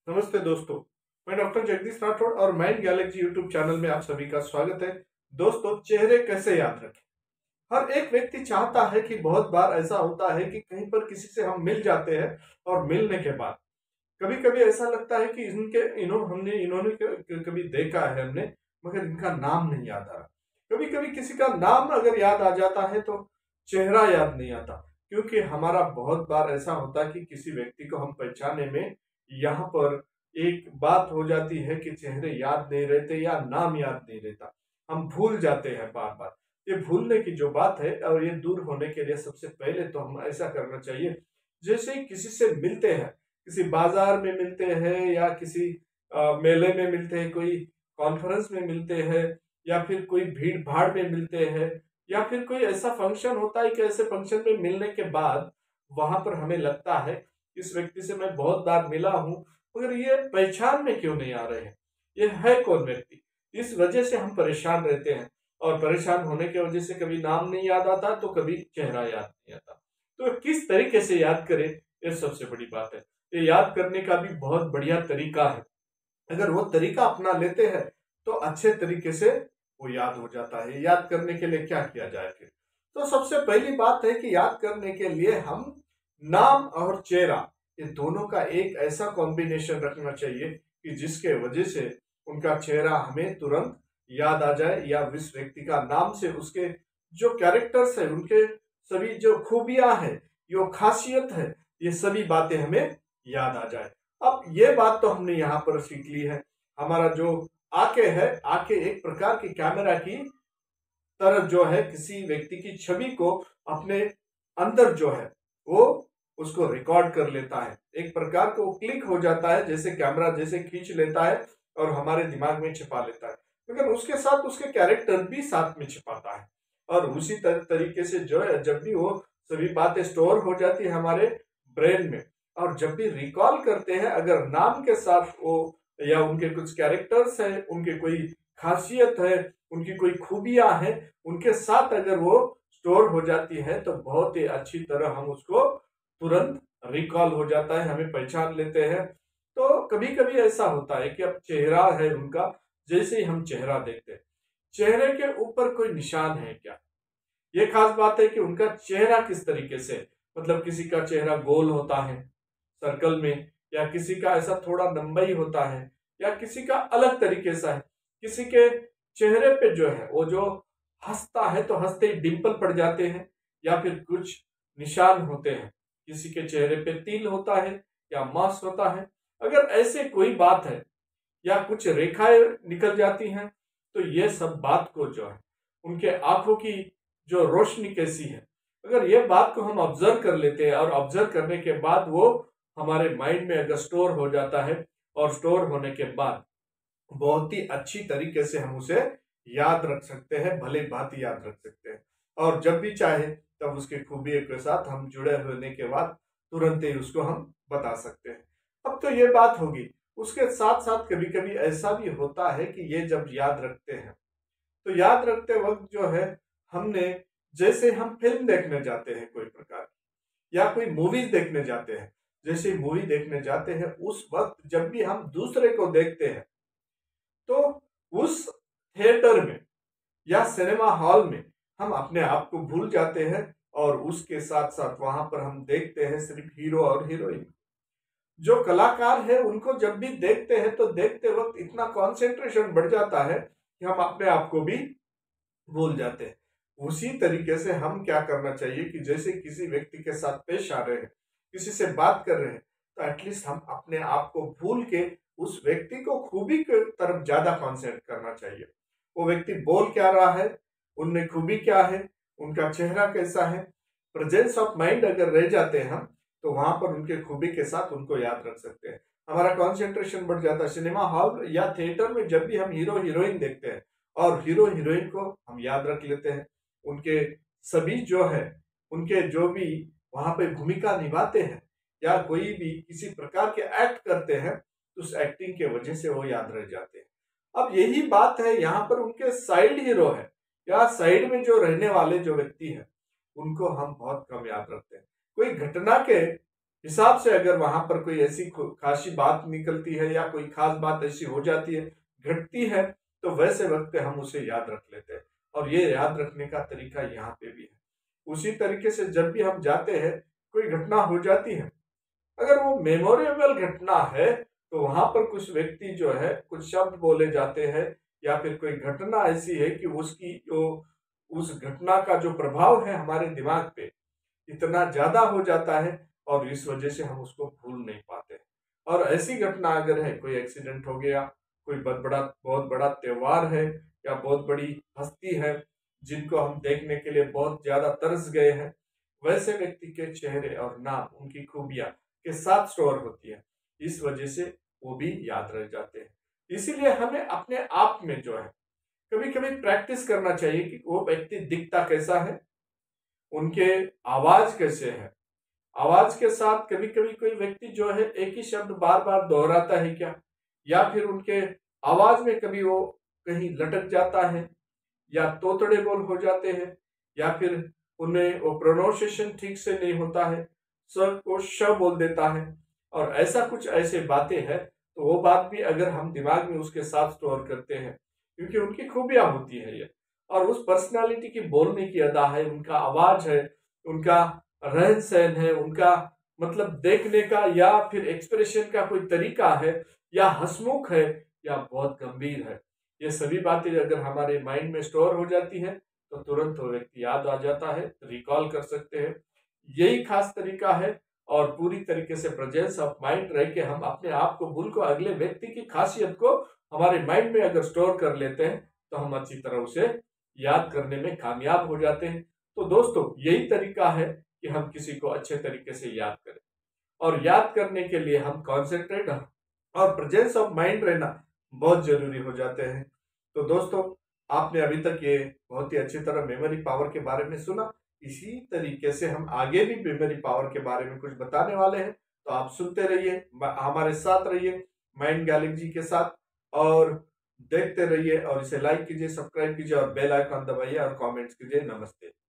नमस्ते दोस्तों। मैं डॉक्टर जगदीश राठौड़ और माइंड गैलेक्सी यूट्यूब चैनल में आप सभी का स्वागत है। दोस्तों, चेहरे कैसे याद रखें। हर एक व्यक्ति चाहता है कि बहुत बार ऐसा होता है कि कहीं पर किसी से हम मिल जाते हैं और मिलने के बाद कभी कभी ऐसा लगता है कि इन्होंने कभी देखा है हमने, मगर इनका नाम नहीं याद आ रहा। कभी कभी किसी का नाम अगर याद आ जाता है तो चेहरा याद नहीं आता, क्योंकि हमारा बहुत बार ऐसा होता है कि किसी व्यक्ति को हम पहचाने में यहाँ पर एक बात हो जाती है कि चेहरे याद नहीं रहते या नाम याद नहीं रहता, हम भूल जाते हैं बार बार। ये भूलने की जो बात है और ये दूर होने के लिए सबसे पहले तो हम ऐसा करना चाहिए, जैसे ही किसी से मिलते हैं, किसी बाजार में मिलते हैं या किसी मेले में मिलते हैं, कोई कॉन्फ्रेंस में मिलते हैं या फिर कोई भीड़ भाड़ में मिलते हैं या फिर कोई ऐसा फंक्शन होता है कि ऐसे फंक्शन में मिलने के बाद वहां पर हमें लगता है इस व्यक्ति से मैं बहुत बार मिला हूं, मगर ये पहचान में क्यों नहीं आ रहे हैं, ये है कौन व्यक्ति। इस वजह से हम परेशान रहते हैं और परेशान होने की वजह से कभी नाम नहीं याद आता तो कभी चेहरा याद नहीं आता। तो किस तरीके से याद करें, ये सबसे बड़ी बात है। ये याद करने का भी बहुत बढ़िया तरीका है। अगर वो तरीका अपना लेते हैं तो अच्छे तरीके से वो याद हो जाता है। याद करने के लिए क्या किया जाए फिर? तो सबसे पहली बात है कि याद करने के लिए हम नाम और चेहरा, ये दोनों का एक ऐसा कॉम्बिनेशन रखना चाहिए कि जिसके वजह से उनका चेहरा हमें तुरंत याद आ जाए, या उस व्यक्ति का नाम से उसके जो कैरेक्टर्स है, उनके सभी जो खूबियां हैं, जो खासियत है, ये सभी बातें हमें याद आ जाए। अब ये बात तो हमने यहाँ पर सीख ली है। हमारा जो आंखें है, आंखें एक प्रकार की कैमरा की तरह जो है किसी व्यक्ति की छवि को अपने अंदर जो है वो उसको रिकॉर्ड कर लेता है। एक प्रकार को क्लिक हो जाता है, जैसे कैमरा जैसे खींच लेता है और हमारे दिमाग में छिपा लेता है, लेकिन उसके साथ उसके कैरेक्टर भी साथ में छिपाता है। और उसी तरीके से जो है जब भी वो सभी बातें स्टोर हो जाती है हमारे ब्रेन में, और जब भी रिकॉल करते हैं अगर नाम के साथ वो, या उनके कुछ कैरेक्टर्स है, उनके कोई खासियत है, उनकी कोई खूबियां हैं, उनके साथ अगर वो स्टोर हो जाती है तो बहुत ही अच्छी तरह हम उसको तुरंत रिकॉल हो जाता है, हमें पहचान लेते हैं। तो कभी कभी ऐसा होता है कि अब चेहरा है उनका, जैसे ही हम चेहरा देखते हैं, चेहरे के ऊपर कोई निशान है क्या, ये खास बात है कि उनका चेहरा किस तरीके से, मतलब किसी का चेहरा गोल होता है सर्कल में, या किसी का ऐसा थोड़ा लंबाई होता है, या किसी का अलग तरीके से है। किसी के चेहरे पे जो है वो जो हंसता है तो हंसते ही डिंपल पड़ जाते हैं, या फिर कुछ निशान होते हैं। किसी के चेहरे पे तिल होता है या मांस होता है। अगर ऐसे कोई बात है या कुछ रेखाएं निकल जाती हैं, तो ये सब बात को जो है उनके आंखों की जो रोशनी कैसी है, अगर ये बात को हम ऑब्जर्व कर लेते हैं और ऑब्जर्व करने के बाद वो हमारे माइंड में अगर स्टोर हो जाता है, और स्टोर होने के बाद बहुत ही अच्छी तरीके से हम उसे याद रख सकते हैं, भले बात याद रख सकते हैं। और जब भी चाहे तब उसके खूबियों के साथ हम जुड़े होने के बाद तुरंत ही उसको हम बता सकते हैं। अब तो ये बात होगी, उसके साथ साथ कभी कभी ऐसा भी होता है कि ये जब याद रखते हैं तो याद रखते वक्त जो है हमने, जैसे हम फिल्म देखने जाते हैं कोई प्रकार की, या कोई मूवीज देखने जाते हैं, जैसे मूवी देखने जाते हैं उस वक्त जब भी हम दूसरे को देखते हैं तो उस थिएटर में या सिनेमा हॉल में हम अपने आप को भूल जाते हैं, और उसके साथ साथ वहां पर हम देखते हैं सिर्फ हीरो और हीरोइन। जो कलाकार है उनको जब भी देखते हैं तो देखते वक्त इतना कंसंट्रेशन बढ़ जाता है कि हम अपने आप को भी भूल जाते हैं। उसी तरीके से हम क्या करना चाहिए कि जैसे किसी व्यक्ति के साथ पेश आ रहे हैं, किसी से बात कर रहे हैं, तो एटलीस्ट हम अपने आप को भूल के उस व्यक्ति को खूबी की तरफ ज्यादा कॉन्सेंट्रेट करना चाहिए। वो व्यक्ति बोल क्या रहा है, उनमें खूबी क्या है, उनका चेहरा कैसा है, प्रेजेंस ऑफ माइंड अगर रह जाते हैं हम, तो वहां पर उनके खूबी के साथ उनको याद रख सकते हैं। हमारा कंसंट्रेशन बढ़ जाता है। सिनेमा हॉल या थिएटर में जब भी हम हीरो हीरोइन देखते हैं और हीरो हीरोइन को हम याद रख लेते हैं, उनके सभी जो है, उनके जो भी वहां पे भूमिका निभाते हैं या कोई भी किसी प्रकार के एक्ट करते हैं, तो उस एक्टिंग के वजह से वो याद रह जाते हैं। अब यही बात है यहाँ पर उनके साइड हीरो है या साइड में जो रहने वाले जो व्यक्ति है, उनको हम बहुत कम याद रखते हैं। कोई घटना के हिसाब से अगर वहां पर कोई ऐसी खासी बात निकलती है या कोई खास बात ऐसी हो जाती है, घटती है, तो वैसे वक्त पे हम उसे याद रख लेते हैं। और ये याद रखने का तरीका यहाँ पे भी है। उसी तरीके से जब भी हम जाते हैं, कोई घटना हो जाती है, अगर वो मेमोरेबल घटना है, तो वहां पर कुछ व्यक्ति जो है कुछ शब्द बोले जाते हैं, या फिर कोई घटना ऐसी है कि उसकी जो उस घटना का जो प्रभाव है हमारे दिमाग पे इतना ज्यादा हो जाता है, और इस वजह से हम उसको भूल नहीं पाते। और ऐसी घटना अगर है, कोई एक्सीडेंट हो गया, कोई बहुत बड़ा त्योहार है, या बहुत बड़ी हस्ती है जिनको हम देखने के लिए बहुत ज्यादा तरस गए हैं, वैसे व्यक्ति के चेहरे और नाम, उनकी खूबियां के साथ स्टोर होती है। इस वजह से वो भी याद रह जाते हैं। इसीलिए हमें अपने आप में जो है कभी कभी प्रैक्टिस करना चाहिए कि वो व्यक्ति दिखता कैसा है, उनके आवाज कैसे है, आवाज के साथ कभी कभी कोई व्यक्ति जो है एक ही शब्द बार बार दोहराता है क्या, या फिर उनके आवाज में कभी वो कहीं लटक जाता है, या तोतड़े बोल हो जाते हैं, या फिर उनमें वो प्रोनाउंसिएशन ठीक से नहीं होता है, स को श बोल देता है, और ऐसा कुछ ऐसे बातें हैं, तो वो बात भी अगर हम दिमाग में उसके साथ स्टोर करते हैं, क्योंकि उनकी खूबियां होती है ये, और उस पर्सनालिटी की बोलने की अदा है, उनका आवाज है, उनका रहन सहन है, उनका मतलब देखने का या फिर एक्सप्रेशन का कोई तरीका है, या हंसमुख है, या बहुत गंभीर है, ये सभी बातें अगर हमारे माइंड में स्टोर हो जाती है, तो तुरंत वो व्यक्ति याद आ जाता है, रिकॉल कर सकते हैं। यही खास तरीका है। और पूरी तरीके से प्रेजेंस ऑफ माइंड रह के हम अपने आप को भूल को अगले व्यक्ति की खासियत को हमारे माइंड में अगर स्टोर कर लेते हैं, तो हम अच्छी तरह उसे याद करने में कामयाब हो जाते हैं। तो दोस्तों, यही तरीका है कि हम किसी को अच्छे तरीके से याद करें। और याद करने के लिए हम कॉन्सेंट्रेट और प्रेजेंस ऑफ माइंड रहना बहुत जरूरी हो जाते हैं। तो दोस्तों, आपने अभी तक ये बहुत ही अच्छी तरह मेमोरी पावर के बारे में सुना। इसी तरीके से हम आगे भी मेमोरी पावर के बारे में कुछ बताने वाले हैं, तो आप सुनते रहिए, हमारे साथ रहिए माइंड गैलेक्सी के साथ, और देखते रहिए, और इसे लाइक कीजिए, सब्सक्राइब कीजिए, और बेल आइकन दबाइए, और कमेंट्स कीजिए। नमस्ते।